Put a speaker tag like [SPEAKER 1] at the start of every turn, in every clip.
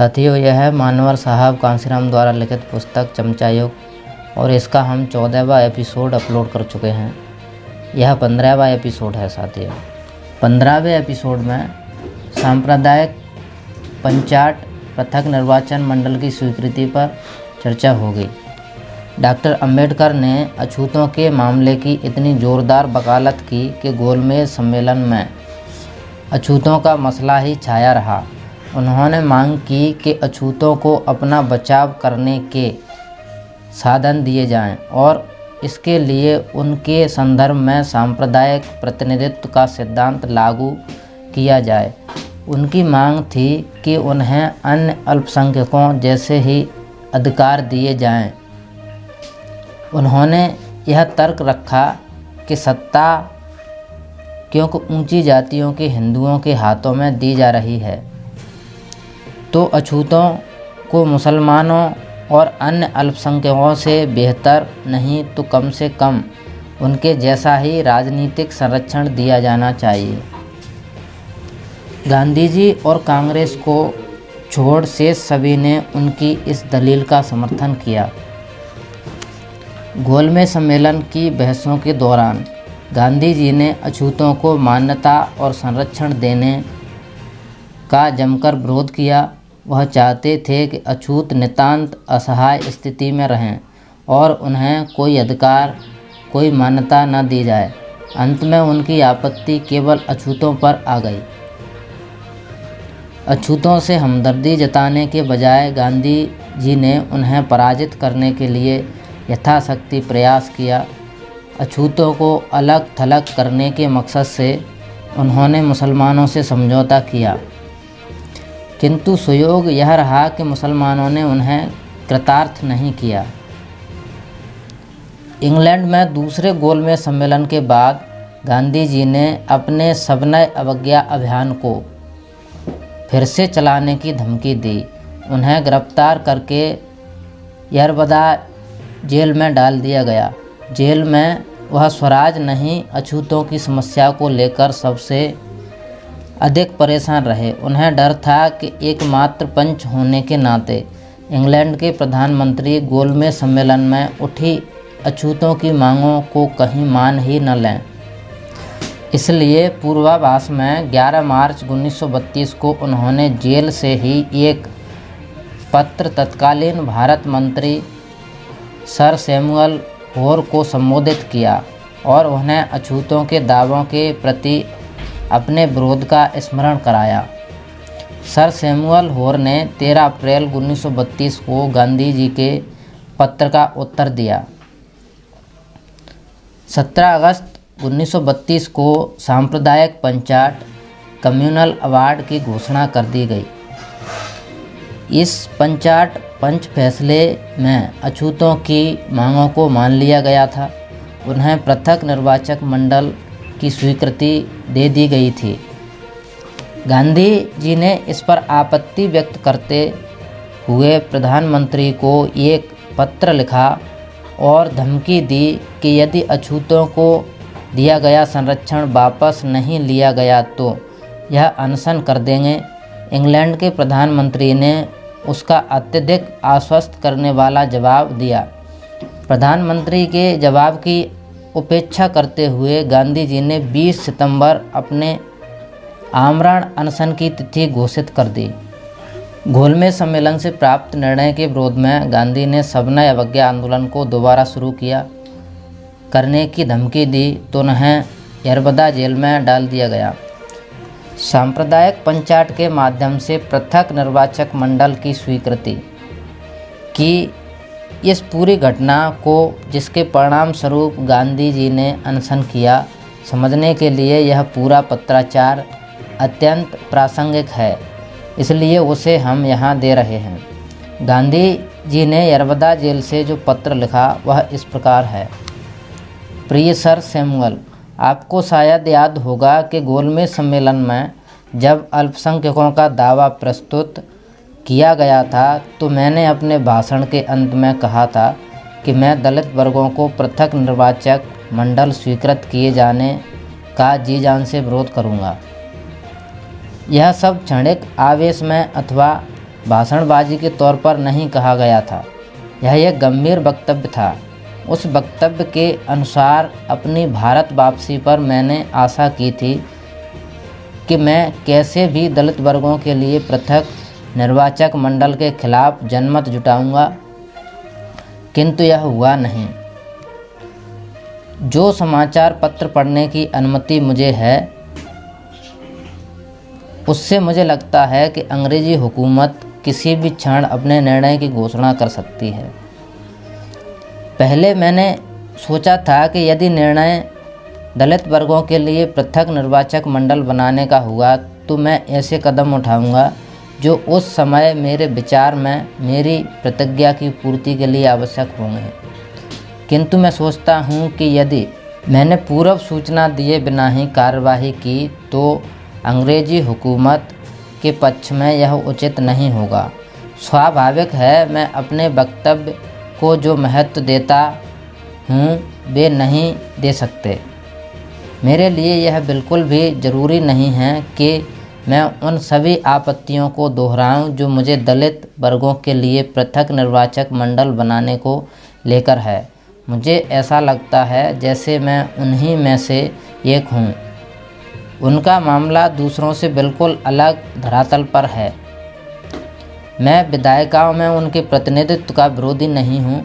[SPEAKER 1] साथियों, यह है मानवर साहब कांसीराम द्वारा लिखित पुस्तक चमचा युग और इसका हम 14वां एपिसोड अपलोड कर चुके हैं। यह 15वां एपिसोड है साथियों। 15वें एपिसोड में सांप्रदायिक पंचाट पृथक निर्वाचन मंडल की स्वीकृति पर चर्चा होगी। डॉक्टर अंबेडकर ने अछूतों के मामले की इतनी ज़ोरदार वकालत की कि गोलमेज सम्मेलन में अछूतों का मसला ही छाया रहा। उन्होंने मांग की कि अछूतों को अपना बचाव करने के साधन दिए जाएं और इसके लिए उनके संदर्भ में सांप्रदायिक प्रतिनिधित्व का सिद्धांत लागू किया जाए। उनकी मांग थी कि उन्हें अन्य अल्पसंख्यकों जैसे ही अधिकार दिए जाएं। उन्होंने यह तर्क रखा कि सत्ता क्योंकि ऊंची जातियों के हिंदुओं के हाथों में दी जा रही है, तो अछूतों को मुसलमानों और अन्य अल्पसंख्यकों से बेहतर नहीं तो कम से कम उनके जैसा ही राजनीतिक संरक्षण दिया जाना चाहिए। गांधी जी और कांग्रेस को छोड़ शेष सभी ने उनकी इस दलील का समर्थन किया। गोलमेज सम्मेलन की बहसों के दौरान गांधी जी ने अछूतों को मान्यता और संरक्षण देने का जमकर विरोध किया। वह चाहते थे कि अछूत नितांत असहाय स्थिति में रहें और उन्हें कोई अधिकार, कोई मान्यता न दी जाए। अंत में उनकी आपत्ति केवल अछूतों पर आ गई। अछूतों से हमदर्दी जताने के बजाय गांधी जी ने उन्हें पराजित करने के लिए यथाशक्ति प्रयास किया। अछूतों को अलग थलग करने के मकसद से उन्होंने मुसलमानों से समझौता किया, किंतु सुयोग यह रहा कि मुसलमानों ने उन्हें कृतार्थ नहीं किया। इंग्लैंड में दूसरे गोलमेज सम्मेलन के बाद गांधी जी ने अपने सविनय अवज्ञा अभियान को फिर से चलाने की धमकी दी। उन्हें गिरफ्तार करके यरबदा जेल में डाल दिया गया। जेल में वह स्वराज नहीं, अछूतों की समस्या को लेकर सबसे अधिक परेशान रहे। उन्हें डर था कि एकमात्र पंच होने के नाते इंग्लैंड के प्रधानमंत्री गोलमेज सम्मेलन में उठी अछूतों की मांगों को कहीं मान ही न लें। इसलिए पूर्वाभास में 11 मार्च 1932 को उन्होंने जेल से ही एक पत्र तत्कालीन भारत मंत्री सर सैमुअल होर को संबोधित किया और उन्हें अछूतों के दावों के प्रति अपने विरोध का स्मरण कराया। सर सैमुअल होर ने 13 अप्रैल 1932 को गांधी जी के पत्र का उत्तर दिया। 17 अगस्त 1932 को सांप्रदायिक पंचाट कम्युनल अवार्ड की घोषणा कर दी गई। इस पंचाट पंच फैसले में अछूतों की मांगों को मान लिया गया था। उन्हें पृथक निर्वाचक मंडल की स्वीकृति दे दी गई थी। गांधी जी ने इस पर आपत्ति व्यक्त करते हुए प्रधानमंत्री को एक पत्र लिखा और धमकी दी कि यदि अछूतों को दिया गया संरक्षण वापस नहीं लिया गया तो यह अनशन कर देंगे। इंग्लैंड के प्रधानमंत्री ने उसका अत्यधिक आश्वस्त करने वाला जवाब दिया। प्रधानमंत्री के जवाब की उपेक्षा करते हुए गांधी जी ने 20 सितंबर अपने आमरण अनशन की तिथि घोषित कर दी। गोलमेज सम्मेलन से प्राप्त निर्णय के विरोध में गांधी ने सविनय अवज्ञा आंदोलन को दोबारा शुरू करने की धमकी दी तो उन्हें यरबदा जेल में डाल दिया गया। सांप्रदायिक पंचाट के माध्यम से पृथक निर्वाचक मंडल की स्वीकृति की इस पूरी घटना को, जिसके परिणाम स्वरूप गांधी जी ने अनशन किया, समझने के लिए यह पूरा पत्राचार अत्यंत प्रासंगिक है, इसलिए उसे हम यहाँ दे रहे हैं। गांधी जी ने यरबदा जेल से जो पत्र लिखा वह इस प्रकार है। प्रिय सर सैमुअल, आपको शायद याद होगा कि गोलमेज सम्मेलन में जब अल्पसंख्यकों का दावा प्रस्तुत किया गया था तो मैंने अपने भाषण के अंत में कहा था कि मैं दलित वर्गों को पृथक निर्वाचक मंडल स्वीकृत किए जाने का जी जान से विरोध करूंगा। यह सब क्षणिक आवेश में अथवा भाषणबाजी के तौर पर नहीं कहा गया था। यह एक गंभीर वक्तव्य था। उस वक्तव्य के अनुसार अपनी भारत वापसी पर मैंने आशा की थी कि मैं कैसे भी दलित वर्गों के लिए पृथक निर्वाचक मंडल के खिलाफ जनमत जुटाऊंगा, किंतु यह हुआ नहीं। जो समाचार पत्र पढ़ने की अनुमति मुझे है, उससे मुझे लगता है कि अंग्रेजी हुकूमत किसी भी क्षण अपने निर्णय की घोषणा कर सकती है। पहले मैंने सोचा था कि यदि निर्णय दलित वर्गों के लिए पृथक निर्वाचक मंडल बनाने का हुआ तो मैं ऐसे कदम उठाऊंगा जो उस समय मेरे विचार में मेरी प्रतिज्ञा की पूर्ति के लिए आवश्यक होंगे। किंतु मैं सोचता हूं कि यदि मैंने पूर्व सूचना दिए बिना ही कार्यवाही की तो अंग्रेजी हुकूमत के पक्ष में यह उचित नहीं होगा। स्वाभाविक है, मैं अपने वक्तव्य को जो महत्व देता हूँ वे नहीं दे सकते। मेरे लिए यह बिल्कुल भी ज़रूरी नहीं है कि मैं उन सभी आपत्तियों को दोहराऊं जो मुझे दलित वर्गों के लिए पृथक निर्वाचक मंडल बनाने को लेकर है। मुझे ऐसा लगता है जैसे मैं उन्हीं में से एक हूँ। उनका मामला दूसरों से बिल्कुल अलग धरातल पर है। मैं विधायिकाओं में उनके प्रतिनिधित्व का विरोधी नहीं हूँ।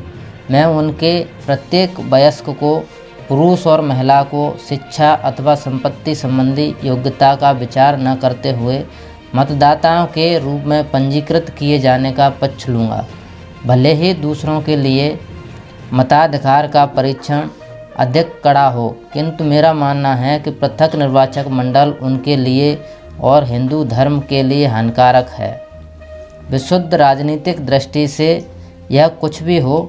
[SPEAKER 1] मैं उनके प्रत्येक वयस्क को, पुरुष और महिला को शिक्षा अथवा संपत्ति संबंधी योग्यता का विचार न करते हुए मतदाताओं के रूप में पंजीकृत किए जाने का पक्ष लूँगा। भले ही दूसरों के लिए मताधिकार का परीक्षण अधिक कड़ा हो, किंतु मेरा मानना है कि पृथक निर्वाचक मंडल उनके लिए और हिंदू धर्म के लिए हानिकारक है। विशुद्ध राजनीतिक दृष्टि से यह कुछ भी हो,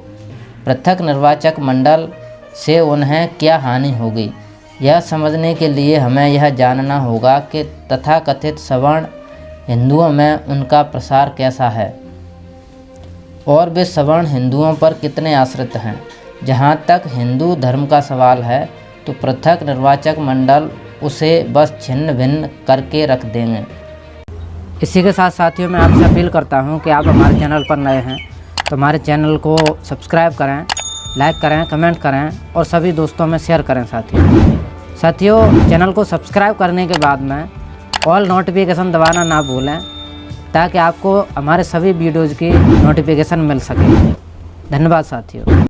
[SPEAKER 1] पृथक निर्वाचक मंडल से उन्हें क्या हानि होगी, यह समझने के लिए हमें यह जानना होगा कि तथाकथित सवर्ण हिंदुओं में उनका प्रसार कैसा है और वे सवर्ण हिंदुओं पर कितने आश्रित हैं। जहाँ तक हिंदू धर्म का सवाल है तो पृथक निर्वाचक मंडल उसे बस छिन्न भिन्न करके रख देंगे। इसी के साथ साथियों, मैं आपसे अपील करता हूँ कि आप हमारे चैनल पर नए हैं तो हमारे चैनल को सब्सक्राइब करें, लाइक करें, कमेंट करें और सभी दोस्तों में शेयर करें। साथियों चैनल को सब्सक्राइब करने के बाद में ऑल नोटिफिकेशन दबाना ना भूलें ताकि आपको हमारे सभी वीडियोज़ की नोटिफिकेशन मिल सके। धन्यवाद साथियों।